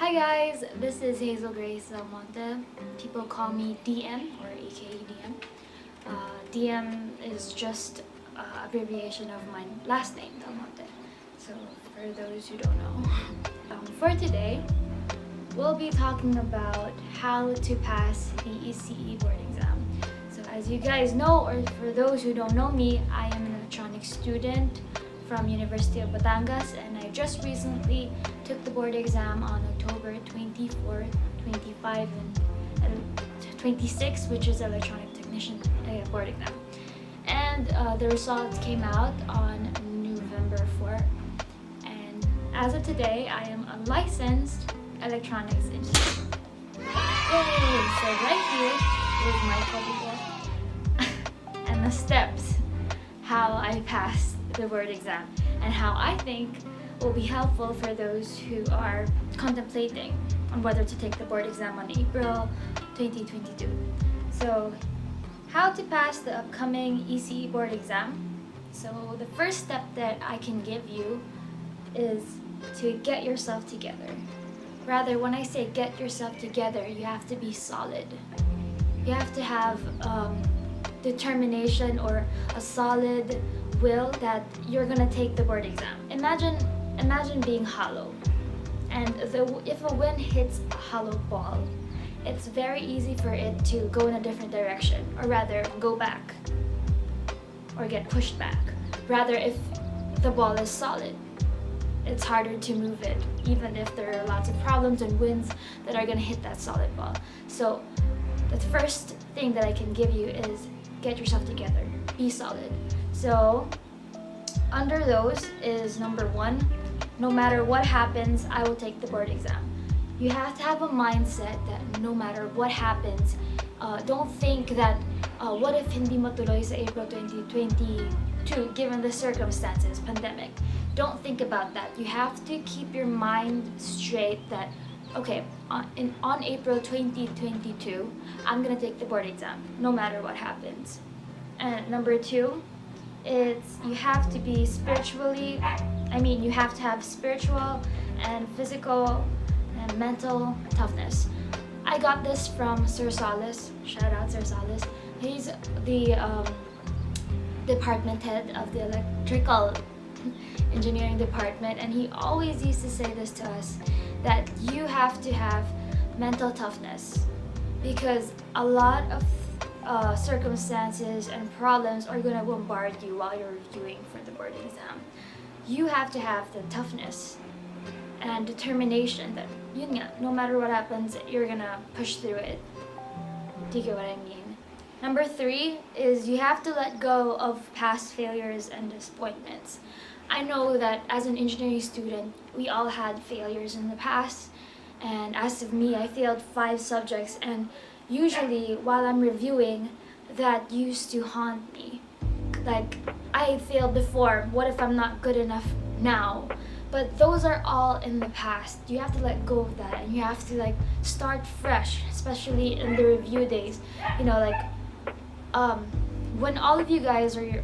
Hi guys, this is Hazel Del Monte. People call me Diem or aka Diem. Diem is just abbreviation of my last name, Del Monte. So for those who don't know, for today, we'll be talking about how to pass the ECE board exam. So as you guys know, or for those who don't know me, I am an electronics student from University of Batangas, and I just recently took the board exam on October 24, 25, and 26, which is electronic technician board exam. And the results came out on November 4. And as of today, I am a licensed electronics engineer. Yay! So right here is my protocol and the steps how I passed the board exam and how I think will be helpful for those who are contemplating on whether to take the board exam on April 2022. So how to pass the upcoming ECE board exam. So the first step that I can give you is to get yourself together. Rather, when I say get yourself together, you have to be solid. You have to have determination or a solid will that you're gonna take the board exam. Imagine being hollow, and if a wind hits a hollow ball, it's very easy for it to go in a different direction, or rather go back or get pushed back. Rather, if the ball is solid, it's harder to move it, even if there are lots of problems and winds that are gonna hit that solid ball. So the first thing that I can give you is get yourself together, be solid. So under those is number one, no matter what happens, I will take the board exam. You have to have a mindset that no matter what happens, don't think that what if hindi matuloy sa April 2022 given the circumstances, pandemic. Don't think about that. You have to keep your mind straight that okay, on April 2022, I'm gonna take the board exam no matter what happens. And number two, you have to be you have to have spiritual and physical and mental toughness. I got this from Sir Solis. Shout out Sir Solis. He's the department head of the electrical engineering department, and he always used to say this to us, that you have to have mental toughness, because a lot of circumstances and problems are going to bombard you while you're reviewing for the board exam. You have to have the toughness and determination that no matter what happens, you're going to push through it. Do you get what I mean? Number three is you have to let go of past failures and disappointments. I know that as an engineering student, we all had failures in the past, and as of me, I failed 5 subjects, and usually while I'm reviewing, that used to haunt me. Like, I failed before, what if I'm not good enough now? But those are all in the past. You have to let go of that, and you have to start fresh, especially in the review days. When all of you guys or you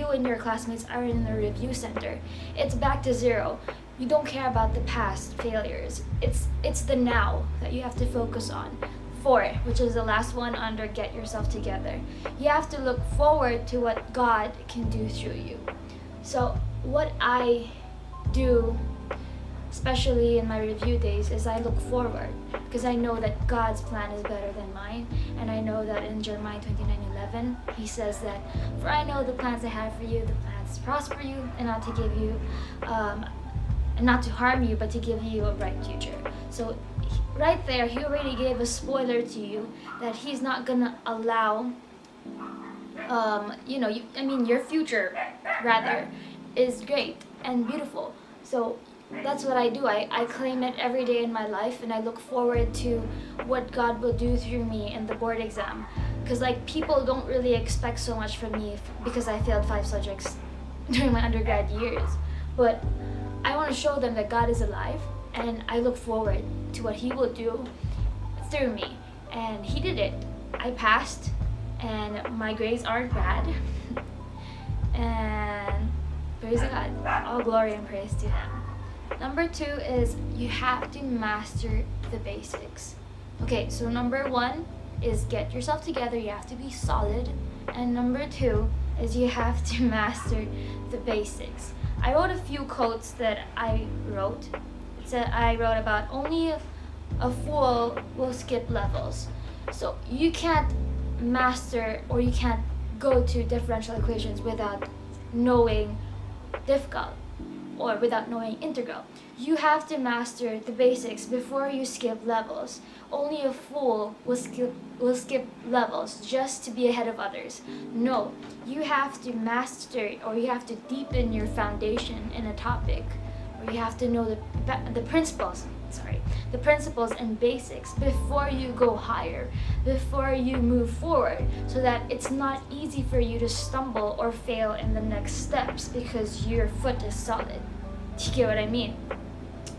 and your classmates are in the review center, it's back to zero. You don't care about the past failures. It's the now that you have to focus on. 4, which is the last one under get yourself together. You have to look forward to what God can do through you. So what I do, especially in my review days, is I look forward, because I know that God's plan is better than mine, and I know that in Jeremiah 29:11 he says that, for I know the plans I have for you, the plans to prosper you and not to give you and not to harm you, but to give you a bright future. So right there, he already gave a spoiler to you that he's not gonna allow your future rather is great and beautiful. So that's what I do. I claim it every day in my life, and I look forward to what God will do through me in the board exam. Because people don't really expect so much from me because I failed 5 subjects during my undergrad years. But I want to show them that God is alive, and I look forward to what he will do through me. And he did it. I passed, and my grades aren't bad. And praise God. All glory and praise to him. Number 2 is you have to master the basics. Okay, so number 1 is get yourself together, you have to be solid. And number 2 is you have to master the basics. I wrote a few quotes that I wrote. I wrote about only a fool will skip levels. So you can't master or you can't go to differential equations without knowing difficult or without knowing integral. You have to master the basics before you skip levels. Only a fool will skip levels just to be ahead of others. No, you have to master or you have to deepen your foundation in a topic, or you have to know the principles and basics before you go higher, before you move forward, so that it's not easy for you to stumble or fail in the next steps because your foot is solid. Do you get what I mean?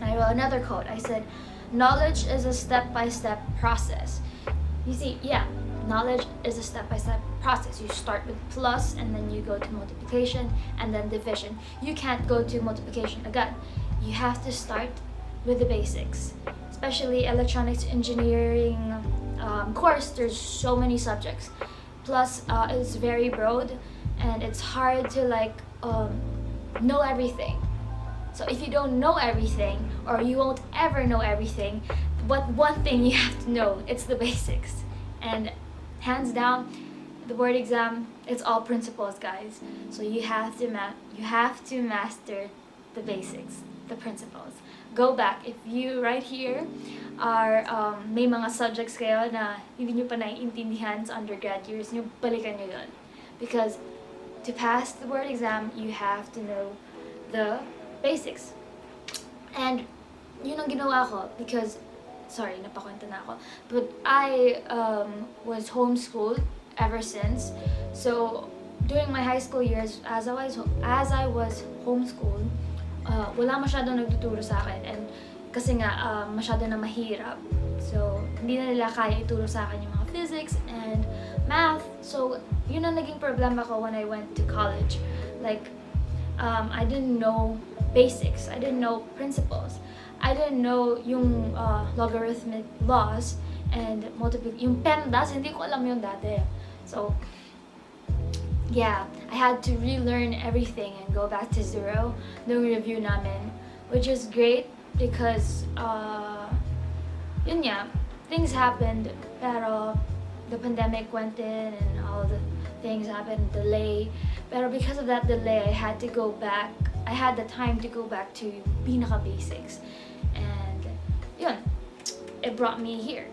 I wrote another quote. I said, knowledge is a step-by-step process. You see, yeah, knowledge is a step-by-step process. You start with plus and then you go to multiplication and then division. You can't go to multiplication again. You have to start with the basics. Especially electronics engineering course, there's so many subjects. Plus, it's very broad and it's hard to know everything. So if you don't know everything, or you won't ever know everything, but one thing you have to know, it's the basics. And hands down, the board exam, it's all principles, guys. So you have to master the basics, the principles. Go back. If you right here are may mga subjects kayo na hindi nyo pa naiintindihan sa undergrad years nyo, balikan nyo yun. Because to pass the board exam, you have to know the basics. And yun ang ginawa ko because, sorry, napakwenta na ako, but I was homeschooled ever since. So during my high school years, as I was homeschooled, wala masyadong nagtuturo sa akin, and kasi nga masyado na mahirap. So hindi na nila kaya ituro sa akin yung mga physics and math. So yun ang naging problema ko when I went to college. I didn't know basics. I didn't know principles. I didn't know yung logarithmic laws and yung PEMDAS, hindi ko alam yun dati. So, yeah, I had to relearn everything and go back to zero nung review namin, which is great because, yun nga, things happened, pero the pandemic went in and all the things happened, delay. Pero because of that delay, I had to go back. I had the time to go back to pinaka-basics. And yun, it brought me here.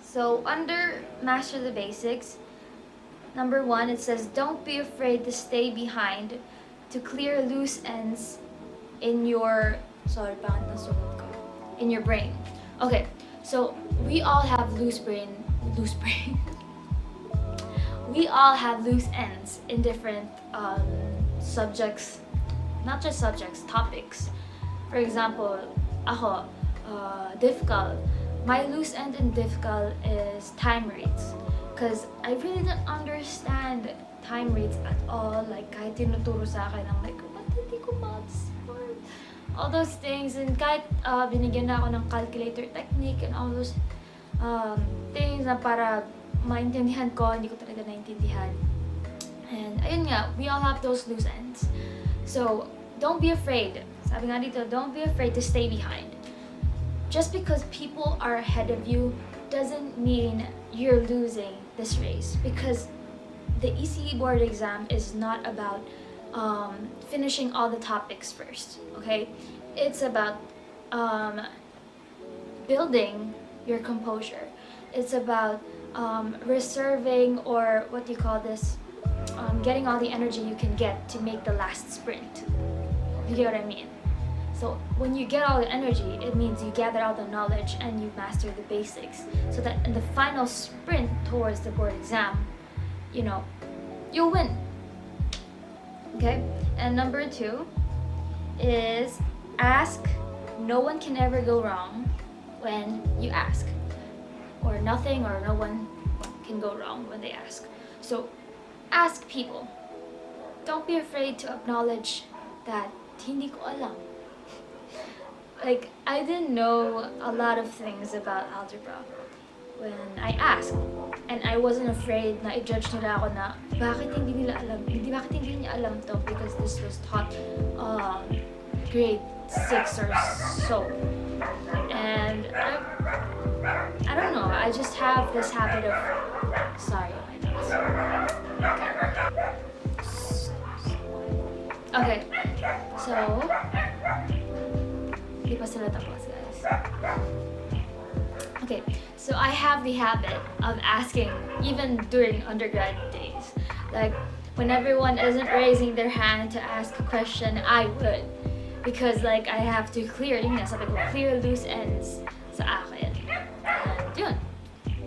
So under Master the Basics, number 1, it says, don't be afraid to stay behind to clear loose ends in your, in your brain. Okay, so we all have loose brain. We all have loose ends in different subjects, not just subjects, topics. For example, ako, difficult. My loose end in difficult is time rates. Because I really don't understand time rates at all. Like, kahit tinuturo sa akin, I'm like, ba't hindi ko ma-absorb? All those things. And kahit binigyan na ako ng calculator technique and all those things na para maintindihan ko, hindi ko talaga naintindihan. And ayun nga, we all have those loose ends. So, don't be afraid. Sabi nga dito, don't be afraid to stay behind. Just because people are ahead of you doesn't mean you're losing this race. Because the ECE board exam is not about finishing all the topics first, okay? It's about building your composure. It's about reserving, or what do you call this? Getting all the energy you can get to make the last sprint. You get what I mean? So when you get all the energy, it means you gather all the knowledge and you master the basics, so that in the final sprint towards the board exam, you'll win. Okay? And number 2 is ask. No one can ever go wrong when you ask. Or nothing or no one can go wrong when they ask. So ask people. Don't be afraid to acknowledge that hindi ko alam. Like, I didn't know a lot of things about algebra when I asked. And I wasn't afraid na i-judge nila ako na bakit hindi niya alam to, because this was taught grade 6 or so. And I don't know, I just have this habit of, sorry, my nose. Okay, so, di pa sila tapos, guys. Okay, so I have the habit of asking, even during undergrad days. Like, when everyone isn't raising their hand to ask a question, I would. Because, like, I have to clear, yun nga, sabi ko, clear loose ends sa akin. And yun.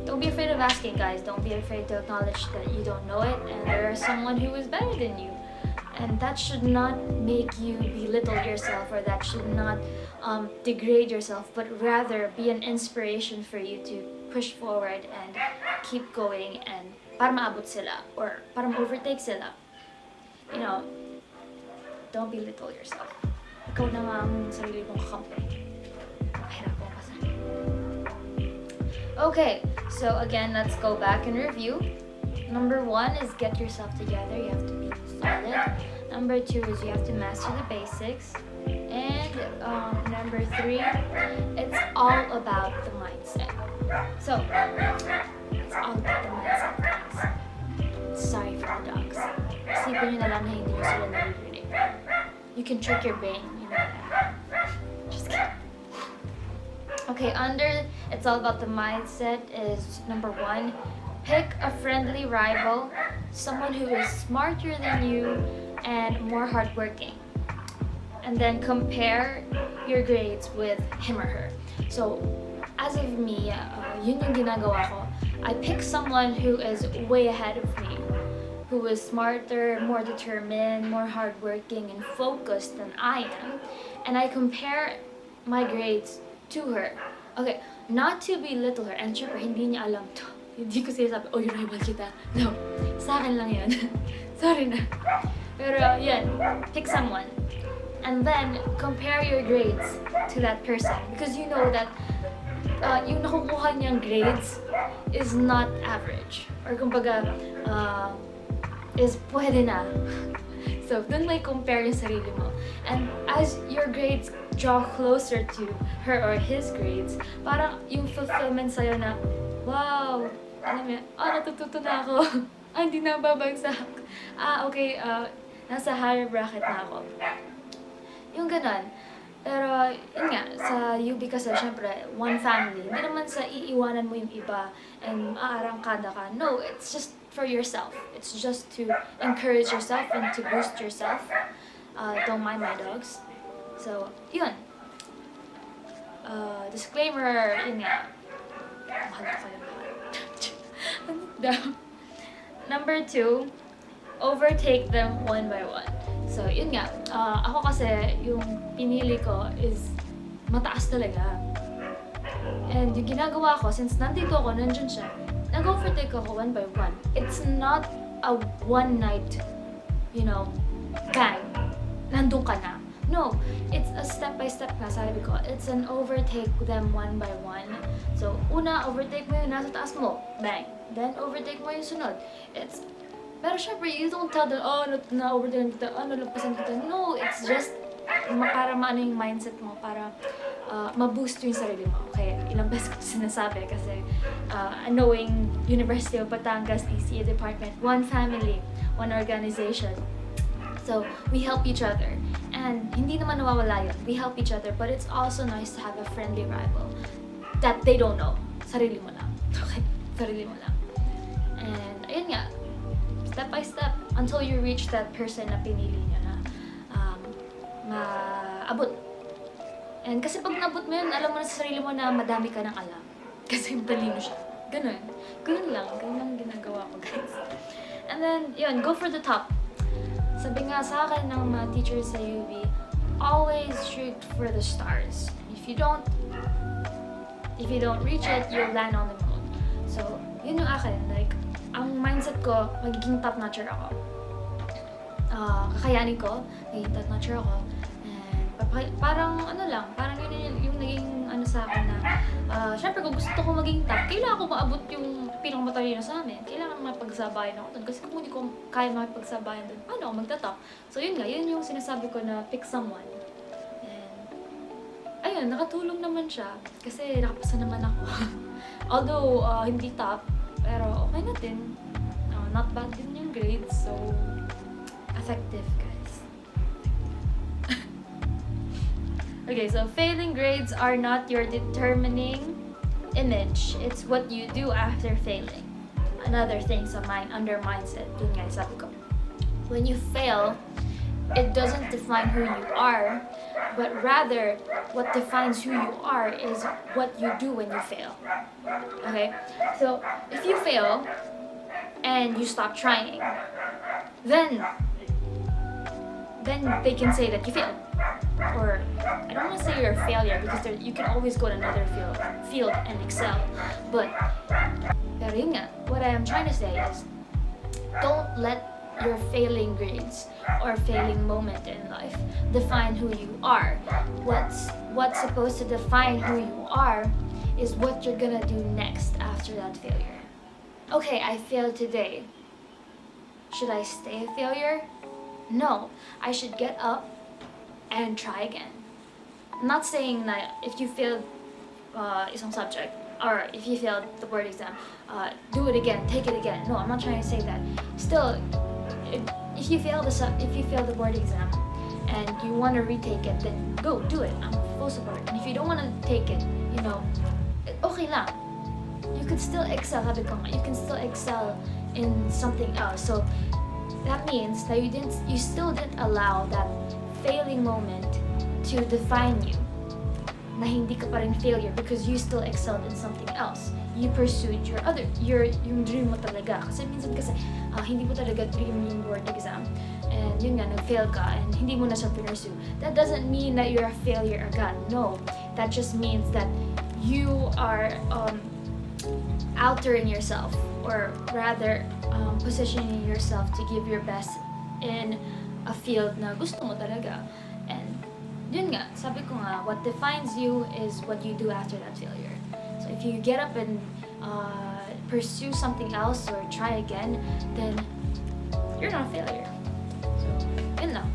Don't be afraid of asking, guys. Don't be afraid to acknowledge that you don't know it and there is someone who is better than you. And that should not make you belittle yourself, or that should not degrade yourself, but rather be an inspiration for you to push forward and keep going, and para maabot sila or para ma-overtake sila. You know, don't belittle yourself. Ikaw na nga ang sarili mong kakampi. Mahirapan ka sa. Okay, so again, let's go back and review. Number 1 is get yourself together. You have to be solid. Number 2 is you have to master the basics. And number 3, it's all about the mindset. So, it's all about the mindset, guys. Sorry for the dogs. Isipin nyo na lang na hindi nyo sila naririnig. You can trick your brain, you know that. Just kidding. Okay, under it's all about the mindset is number 1, pick a friendly rival, someone who is smarter than you and more hardworking. And then compare your grades with him or her. So, as of me, yun yung ginagawa ko. I pick someone who is way ahead of me, who is smarter, more determined, more hardworking, and focused than I am. And I compare my grades to her. Okay, not to belittle her, and syempre, hindi niya alam to. Hindi ko sinasabi, oh, yung rival kita. No, sa akin lang yan. Sorry na. Pero, yan, pick someone. And then, compare your grades to that person. Because you know that yung nakukuha niyang grades is not average. Or kumbaga, is pwede na. So, dun may compare yung sarili mo. And as your grades draw closer to her or his grades, parang yung fulfillment sa'yo na, wow, alam mo, natututo na ako. Hindi na babagsak. Okay, nasa higher bracket na ako. Yung ganon. Pero, yun nga, sa UB kasi, syempre, one family. Hindi naman sa iiwanan mo yung iba and aarangkada ka. No, it's just for yourself. It's just to encourage yourself and to boost yourself. Don't mind my dogs. So, yun. Disclaimer, yun nga. Mahal ko kayo mahal. Number 2, overtake them one by one. So, yun nga. Ako kasi, yung pinili ko is mataas talaga. And yung ginagawa ko, since nandito ako, nandyan siya, nag-overtake ako one by one. It's not a one night, you know, bang, nandun ka na. No, it's a step-by-step nga, sabi ko. It's an overtake them one by one. So, una, overtake mo yung nasa taas mo. Bang. Then, overtake mo yung sunod. Pero syempre, you don't tell them, oh, na-overtake kita, nalampasan kita. No, it's just para maano yung mindset mo, para ma-boost yung sarili mo. Okay, ilang beses ko sinasabi kasi knowing University of Batangas, ECA department, one family, one organization. So, we help each other. And hindi naman nawawala yun. We help each other, but it's also nice to have a friendly rival that they don't know. Sarili mo lang. Okay? Sarili mo lang. And, ayun nga, step by step, until you reach that person na pinili nyo na maabot. And kasi pag nabot mo yun, alam mo na sa sarili mo na madami ka ng alam. Kasi talino siya. Ganun. Ganun lang ginagawa ko, guys. And then, yun, go for the top. Sabi nga sa akin ng mga teachers sa UB, always shoot for the stars. If you don't reach it, you'll land on the moon. So, yun yung akin. Like, ang mindset ko, magiging top-notcher ako. Kakayanin ko, magiging top-notcher ako. parang ano lang, parang yun yung naging ano sa akin na, syempre kung gusto ko maging top, kailangan ko maabot yung pinakamatalino sa amin. Kailangan mapagsabayan ako dun. Kasi kung hindi ko kaya makipagsabayan dun, paano ako magta-top? So yun nga, yun yung sinasabi ko na pick someone. And, ayun, nakatulong naman siya. Kasi nakapasa naman ako. Although, hindi top, pero okay na din. Not bad din yung grades, so effective, guys. Okay, so failing grades are not your determining image. It's what you do after failing. Another thing sa under mindset, yun nga sabi ko. When you fail, it doesn't define who you are, but rather what defines who you are is what you do when you fail. Okay? So, if you fail and you stop trying, then they can say that you failed. Or, I don't want to say you're a failure because you can always go to another field and excel. But, pero yun nga, what I am trying to say is, don't let your failing grades or failing moment in life define who you are. What's supposed to define who you are is what you're gonna do next after that failure. Okay, I failed today. Should I stay a failure? No, I should get up and try again. I'm not saying that if you failed isang subject or if you failed the board exam, do it again, take it again. No, I'm not trying to say that. Still, if you fail the board exam and you want to retake it, then go do it. I'm full support. And if you don't want to take it, okay lang. You can still excel. You can still excel in something else. So that means that you still didn't allow that failing moment to define you. Na hindi ka pa rin failure because you still excelled in something else. You pursued yung dream mo talaga. Kasi minsan hindi mo talaga dream yung board exam. And yun nga, nag-fail ka and hindi mo na siya pursue. That doesn't mean that you're a failure agad. No. That just means that you are altering yourself, or rather positioning yourself to give your best in a field na gusto mo talaga. And yun nga, sabi ko nga, what defines you is what you do after that failure. So if you get up and pursue something else or try again, then you're not a failure. So, yun lang.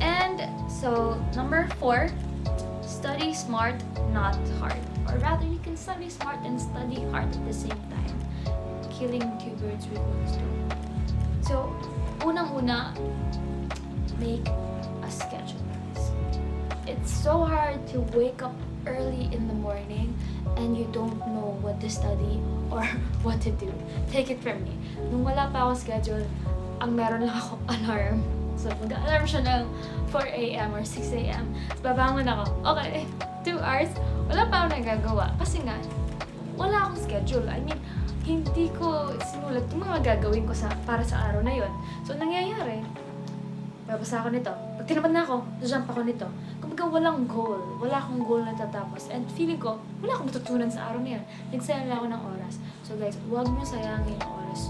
And so, number 4, study smart, not hard. Or rather, you can study smart and study hard at the same time. Killing 2 birds with 1 stone. So, unang-una, make a schedule, guys. It's so hard to wake up early in the morning and you don't know what to study or what to do. Take it from me. Nung wala pa ako schedule, ang meron lang ako alarm. So, mag-alarm siya ng 4 a.m. or 6 a.m. So, babangon ako. Okay, 2 hours. Wala pa ako nagagawa. Kasi nga, wala akong schedule. I mean, hindi ko sinulat yung mga gagawin ko para sa araw na yon. So, nangyayari, babasa ako nito. Pag tinapad na ako, jump ako nito. Kumbaga, walang goal. Wala akong goal na tatapos. And feeling ko, wala akong matutunan sa araw na yun. Nagsayang lang ako ng oras. So guys, huwag mo sayangin yung oras.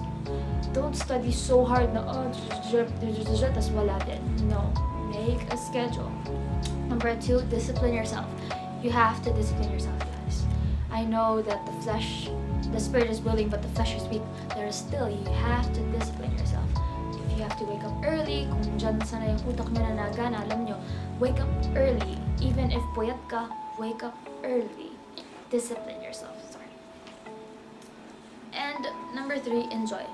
Don't study so hard na, tas wala din. No. Make a schedule. Number 2, discipline yourself. You have to discipline yourself, guys. I know that the spirit is willing, but the flesh is weak. There is still, you have to discipline yourself. You have to wake up early. Kung dyan sana yung utak nyo na nagana, alam nyo, wake up early. Even if puyat ka, wake up early. Discipline yourself. Sorry. And number 3, enjoy.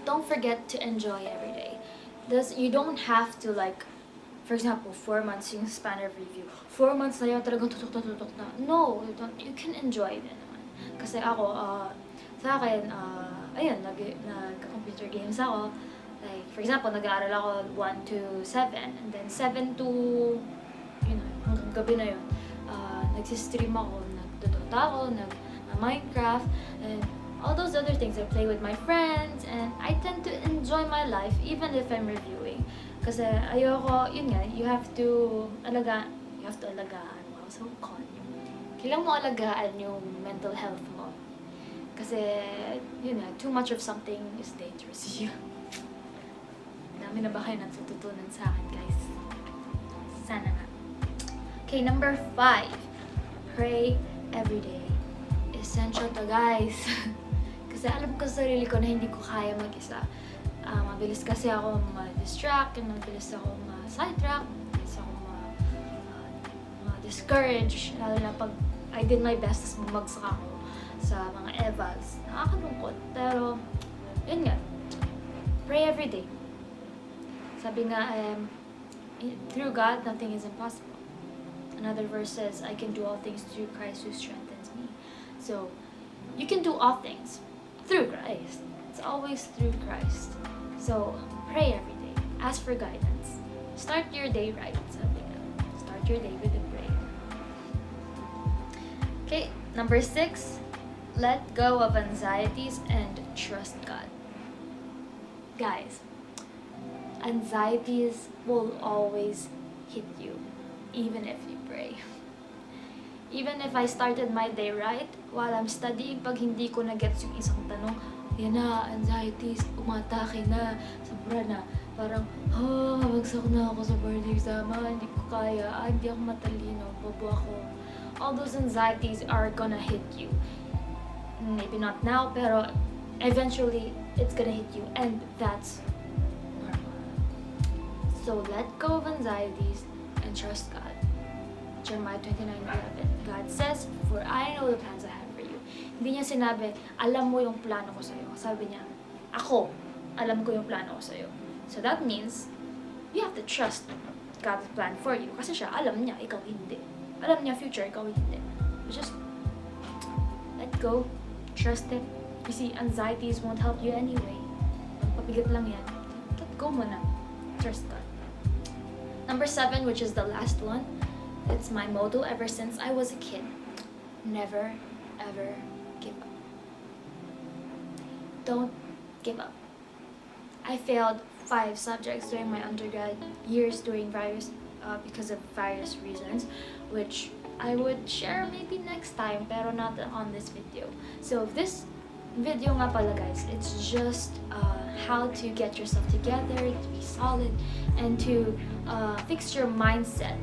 Don't forget to enjoy every day. You don't have to for example, 4 months yung span of review. 4 months na yun talagang tutok na. No, you can enjoy din naman. Kasi ako, sa akin, ayun, nag-computer games ako. Like, for example, nag-aaral ako 1 to 7, and then 7 to, hanggang gabi na yun. Nagsistream ako, nagtututa ako, nag-Minecraft, and all those other things. I play with my friends, and I tend to enjoy my life even if I'm reviewing. Kasi ayoko, yun nga, you have to alagaan, wow, so con. Kailangan mo alagaan yung mental health mo. Kasi, yun nga, too much of something is dangerous to you. Dami na ba kayo natututunan sa akin, guys? Sana nga. Okay, number 5. Pray every day. Essential to, guys. Kasi alam ko sa sarili ko na hindi ko kaya mag-isa. Mabilis kasi ako ma-distract, and mabilis ako ma-sidetrack, mabilis ako ma-discourage, lalo na pag I did my best, tas bumagsak ako sa mga evals. Nakakalungkot. Pero, yun nga. Pray every day. Sabi nga, through God, nothing is impossible. Another verse says, I can do all things through Christ who strengthens me. So, you can do all things through Christ. It's always through Christ. So, pray every day. Ask for guidance. Start your day right. Sabi nga. Start your day with a prayer. Okay, number 6. Let go of anxieties and trust God. Guys, anxieties will always hit you, even if you pray. Even if I started my day right, while I'm studying, pag hindi ko na-gets yung isang tanong, yan na, anxieties, umatake na, sobra na. Parang, mabagsak na ako sa board exam, hindi ko kaya, hindi ako matalino, bobo ako. All those anxieties are gonna hit you. Maybe not now, pero eventually, it's gonna hit you, and that's normal. So, let go of anxieties and trust God. Jeremiah 29:11. God says, "For I know the plans I have for you." Hindi niya sinabi, alam mo yung plano ko sa'yo. Sabi niya, ako, alam ko yung plano ko sa'yo. So that means, you have to trust God's plan for you. Kasi siya, alam niya, ikaw hindi. Alam niya future, ikaw hindi. Just let go, trust it. You see, anxieties won't help you anyway. Magpapigat lang yan. Let go mo na. Trust God. Number 7, which is the last one. It's my motto ever since I was a kid. Never, ever give up. Don't give up. I failed 5 subjects during my undergrad years because of various reasons, which I would share maybe next time, pero not on this video. So this video nga pala, guys, it's just how to get yourself together, to be solid, and to fix your mindset.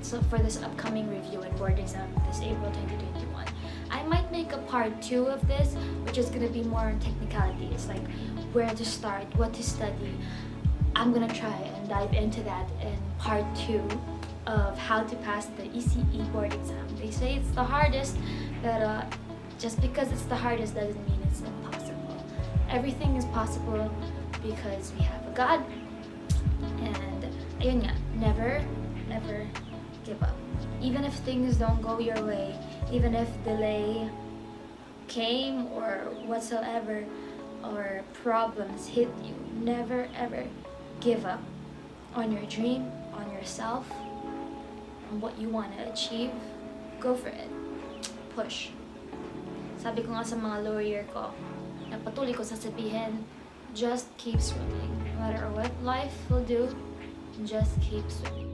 So for this upcoming review and board exam this April 2021, I might make a part 2 of this, which is gonna be more on technicalities, like where to start, what to study. I'm gonna try and dive into that in part 2 of how to pass the ECE board exam. They say it's the hardest, but just because it's the hardest doesn't mean it's impossible. Everything is possible because we have a God, and ayun nga, never, ever give up. Even if things don't go your way, even if delay came or whatsoever, or problems hit you, never ever give up on your dream, on yourself, on what you want to achieve. Go for it. Push. Sabi ko nga sa mga lower year ko, nagpatuloy ko sasabihin, just keep swimming. No matter what life will do, just keep swimming.